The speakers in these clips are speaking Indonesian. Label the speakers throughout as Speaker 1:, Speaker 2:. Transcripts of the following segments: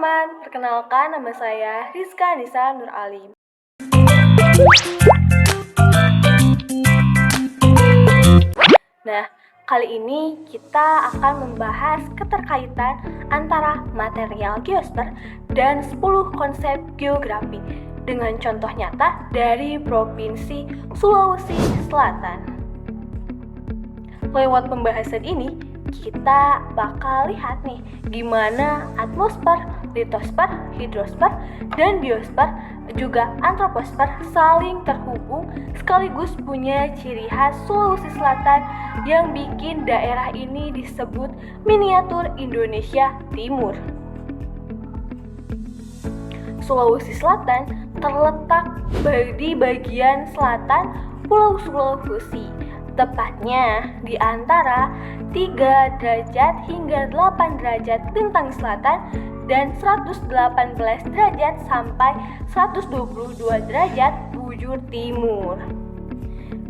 Speaker 1: teman-teman, perkenalkan nama saya Rizka Nisa Nur Alim. Nah, kali ini kita akan membahas keterkaitan antara material geosfer dan 10 konsep geografi dengan contoh nyata dari Provinsi Sulawesi Selatan. Lewat pembahasan ini, kita bakal lihat nih gimana atmosfer, litosfer, hidrosfer, dan biosfer juga antroposfer saling terhubung sekaligus punya ciri khas Sulawesi Selatan yang bikin daerah ini disebut miniatur Indonesia Timur. Sulawesi Selatan terletak di bagian selatan Pulau Sulawesi, tepatnya di antara 3 derajat hingga 8 derajat lintang selatan dan 118 derajat sampai 122 derajat bujur timur.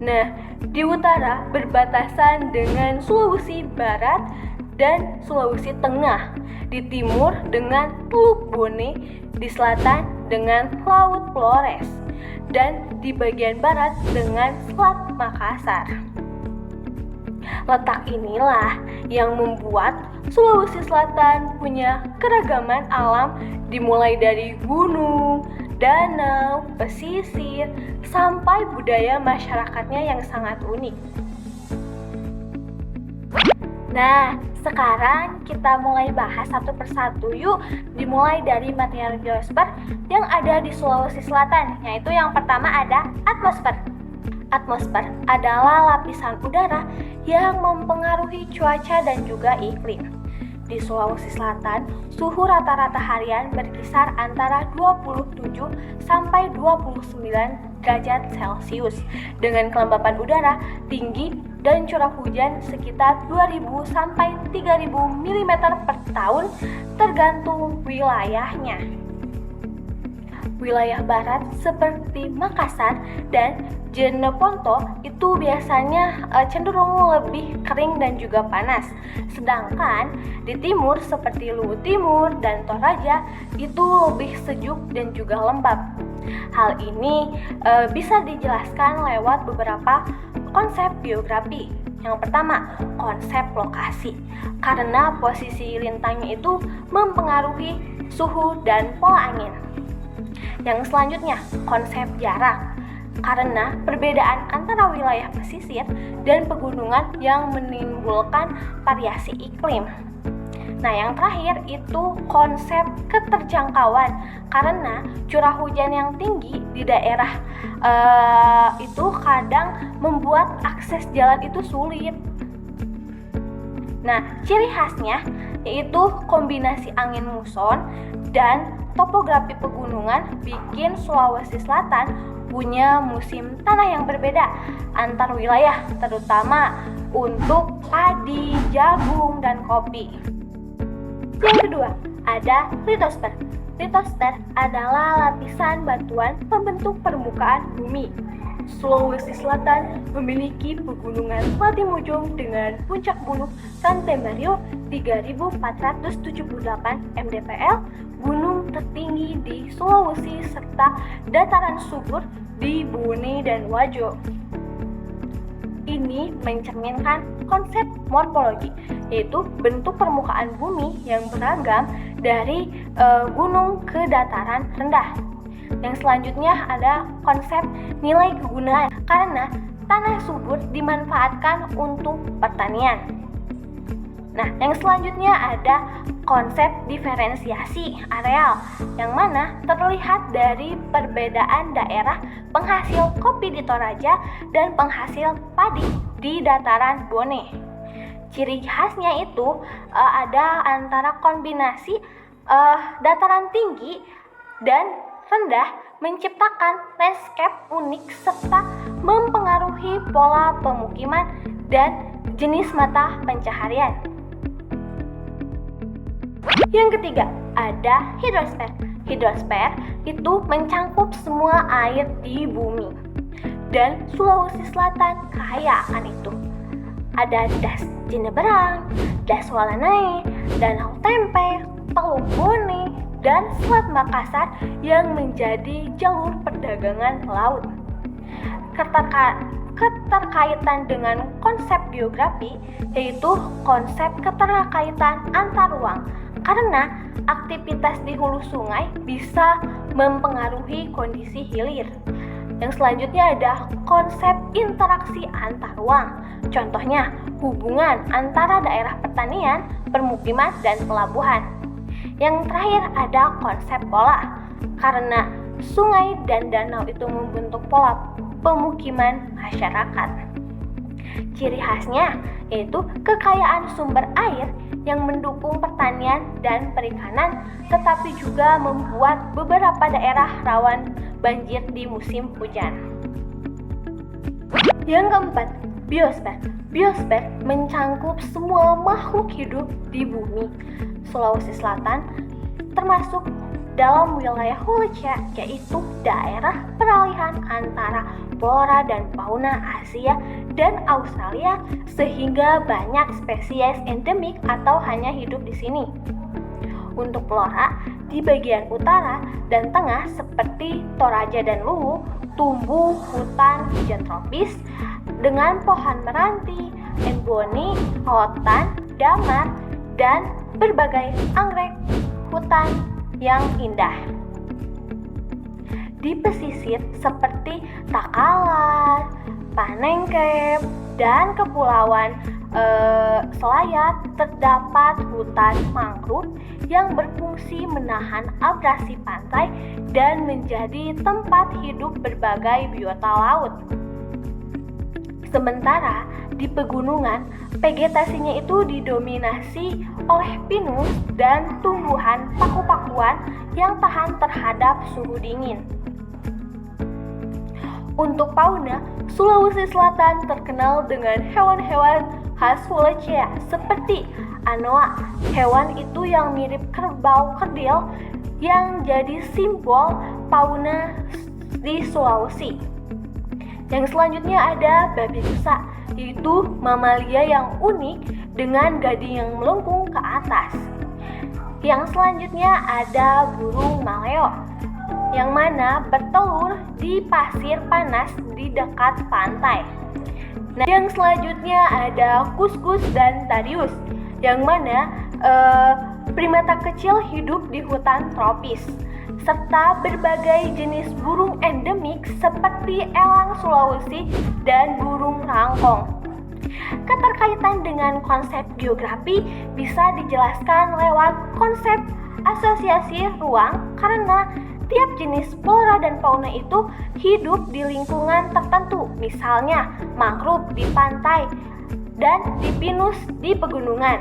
Speaker 1: Nah, di utara berbatasan dengan Sulawesi Barat dan Sulawesi Tengah, di timur dengan Teluk Bone, di selatan dengan Laut Flores, dan di bagian barat dengan Selat Makassar. Letak inilah yang membuat Sulawesi Selatan punya keragaman alam dimulai dari gunung, danau, pesisir, sampai budaya masyarakatnya yang sangat unik. Nah, sekarang kita mulai bahas satu persatu yuk. Dimulai dari material geosfer yang ada di Sulawesi Selatan, yaitu yang pertama ada atmosfer. Atmosfer adalah lapisan udara yang mempengaruhi cuaca dan juga iklim. Di Sulawesi Selatan, suhu rata-rata harian berkisar antara 27 sampai 29 derajat Celcius dengan kelembapan udara tinggi dan curah hujan sekitar 2.000 sampai 3.000 mm per tahun tergantung wilayahnya. Wilayah barat seperti Makassar dan Jeneponto itu biasanya cenderung lebih kering dan juga panas. Sedangkan di timur seperti Luwu Timur dan Toraja itu lebih sejuk dan juga lembab. Hal ini bisa dijelaskan lewat beberapa konsep geografi. Yang pertama, konsep lokasi. Karena posisi lintangnya itu mempengaruhi suhu dan pola angin. Yang selanjutnya, konsep jarak. Karena perbedaan antara wilayah pesisir dan pegunungan yang menimbulkan variasi iklim. Nah, yang terakhir itu konsep keterjangkauan. Karena curah hujan yang tinggi di daerah itu kadang membuat akses jalan itu sulit. Nah, ciri khasnya yaitu kombinasi angin muson dan topografi pegunungan bikin Sulawesi Selatan punya musim tanah yang berbeda antar wilayah, terutama untuk padi, jagung, dan kopi. Yang kedua, ada litosfer. Litosfer adalah lapisan batuan pembentuk permukaan bumi. Sulawesi Selatan memiliki pegunungan Latimujung dengan puncak bulu Rantebario 3.478 mdpl, gunung tertinggi di Sulawesi serta dataran subur di Bone dan Wajo. Ini mencerminkan konsep morfologi, yaitu bentuk permukaan bumi yang beragam dari gunung ke dataran rendah. Yang selanjutnya ada konsep nilai kegunaan, karena tanah subur dimanfaatkan untuk pertanian. Nah, yang selanjutnya ada konsep diferensiasi areal, yang mana terlihat dari perbedaan daerah penghasil kopi di Toraja dan penghasil padi di dataran Bone. Ciri khasnya itu ada antara kombinasi dataran tinggi dan rendah menciptakan landscape unik serta mempengaruhi pola pemukiman dan jenis mata pencaharian. Yang ketiga, ada hidrosfer. Hidrosfer itu mencangkup semua air di bumi. Dan Sulawesi Selatan kaya akan itu. Ada Das Jeneberang, Das Walanai, Danau Tempe, Teluk Bone, dan Selat Makassar yang menjadi jalur perdagangan laut. Keterkaitan dengan konsep geografi yaitu konsep keterkaitan antar ruang, karena aktivitas di hulu sungai bisa mempengaruhi kondisi hilir. Yang selanjutnya ada konsep interaksi antar ruang. Contohnya, hubungan antara daerah pertanian, permukiman, dan pelabuhan. Yang terakhir ada konsep pola. Karena sungai dan danau itu membentuk pola pemukiman masyarakat. Ciri khasnya yaitu kekayaan sumber air yang mendukung pertanian dan perikanan, tetapi juga membuat beberapa daerah rawan banjir di musim hujan. Yang keempat, biosfer. Biosfer mencangkup semua makhluk hidup di bumi. Sulawesi Selatan termasuk dalam wilayah Wallacea, yaitu daerah peralihan antara flora dan fauna Asia dan Australia, sehingga banyak spesies endemik atau hanya hidup di sini. Untuk flora, di bagian utara dan tengah seperti Toraja dan Luwu, tumbuh hutan hujan tropis dengan pohon meranti, enboni, rotan, damar, dan berbagai anggrek hutan yang indah. Di pesisir seperti Takalar, Panengkep, dan Kepulauan Selayar terdapat hutan mangrove yang berfungsi menahan abrasi pantai dan menjadi tempat hidup berbagai biota laut. Sementara di pegunungan, vegetasinya itu didominasi oleh pinus dan tumbuhan paku-pakuan yang tahan terhadap suhu dingin. Untuk fauna, Sulawesi Selatan terkenal dengan hewan-hewan khas Wallacea seperti anoa. Hewan itu yang mirip kerbau kerdil yang jadi simbol fauna di Sulawesi. Yang selanjutnya ada babi rusa, yaitu mamalia yang unik dengan gading yang melengkung ke atas. Yang selanjutnya ada burung maleo, yang mana bertelur di pasir panas di dekat pantai. Nah, yang selanjutnya ada kuskus dan tarius, yang mana primata kecil hidup di hutan tropis, serta berbagai jenis burung endemik seperti elang Sulawesi dan burung rangkong. Keterkaitan dengan konsep geografi bisa dijelaskan lewat konsep asosiasi ruang, karena tiap jenis flora dan fauna itu hidup di lingkungan tertentu, misalnya mangrove di pantai dan di pinus di pegunungan.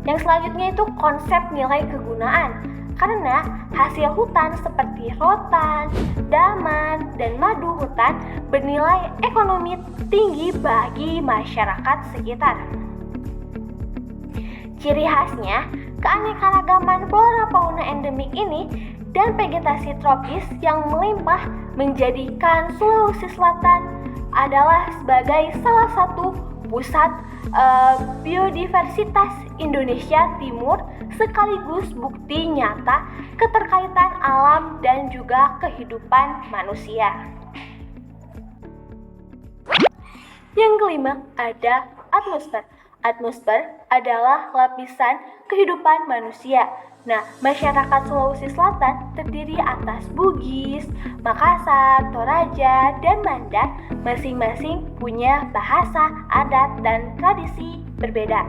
Speaker 1: Yang selanjutnya itu konsep nilai kegunaan, karena hasil hutan seperti rotan, daman, dan madu hutan bernilai ekonomi tinggi bagi masyarakat sekitar. Ciri khasnya, keanekaragaman flora fauna endemik ini dan vegetasi tropis yang melimpah menjadikan Sulawesi Selatan adalah sebagai salah satu pusat biodiversitas Indonesia Timur, sekaligus bukti nyata keterkaitan alam dan juga kehidupan manusia. Yang kelima ada atmosfer. Atmosfer adalah lapisan kehidupan manusia. Nah, masyarakat Sulawesi Selatan terdiri atas Bugis, Makassar, Toraja, dan Mandar, masing-masing punya bahasa, adat, dan tradisi berbeda.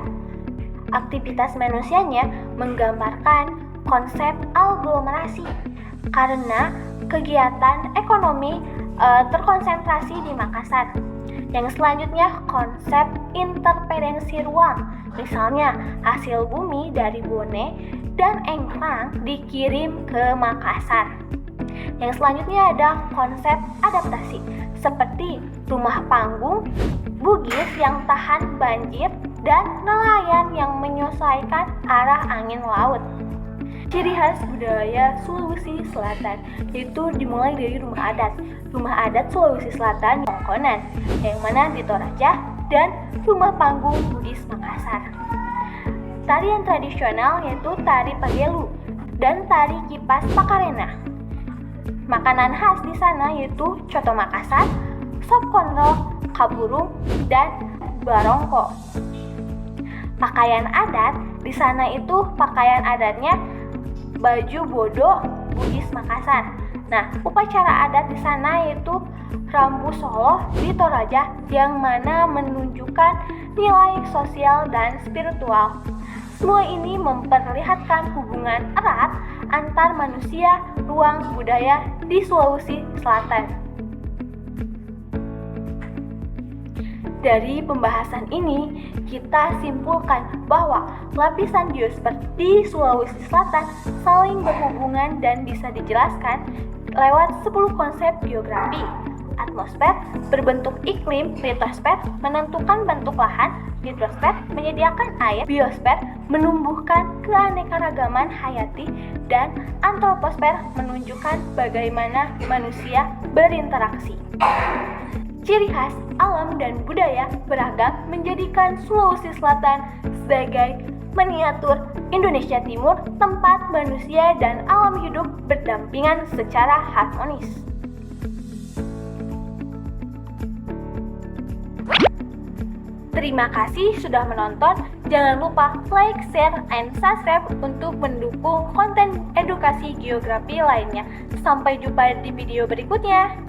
Speaker 1: Aktivitas manusianya menggambarkan konsep aglomerasi, karena kegiatan ekonomi terkonsentrasi di Makassar. Yang selanjutnya konsep interferensi ruang, misalnya hasil bumi dari Bone dan Engkrang dikirim ke Makassar. Yang selanjutnya ada konsep adaptasi, seperti rumah panggung Bugis yang tahan banjir dan nelayan yang menyesuaikan arah angin laut. Ciri khas budaya Sulawesi Selatan itu dimulai dari rumah adat. Rumah adat Sulawesi Selatan Tongkonan, yang mana di Toraja, dan rumah panggung Bugis Makassar. Tarian tradisional yaitu tari Pagelu. dan tari kipas Pakarena. Makanan khas di sana yaitu coto Makassar, sop konro, kaburung, dan barongko. Pakaian adat di sana itu pakaian adatnya baju bodo Bugis Makassar. Nah, upacara adat di sana yaitu Rambu Solo di Toraja yang mana menunjukkan nilai sosial dan spiritual. Semua ini memperlihatkan hubungan erat antar manusia, ruang budaya di Sulawesi Selatan. Dari pembahasan ini, kita simpulkan bahwa lapisan biosfer di Sulawesi Selatan saling berhubungan dan bisa dijelaskan lewat 10 konsep geografi. Atmosfer berbentuk iklim, litosfer menentukan bentuk lahan, hidrosfer menyediakan air, biosfer menumbuhkan keanekaragaman hayati, dan antroposfer menunjukkan bagaimana manusia berinteraksi. Ciri khas alam dan budaya beragam menjadikan Sulawesi Selatan sebagai miniatur Indonesia Timur, tempat manusia dan alam hidup berdampingan secara harmonis. Terima kasih sudah menonton. Jangan lupa like, share, and subscribe untuk mendukung konten edukasi geografi lainnya. Sampai jumpa di video berikutnya.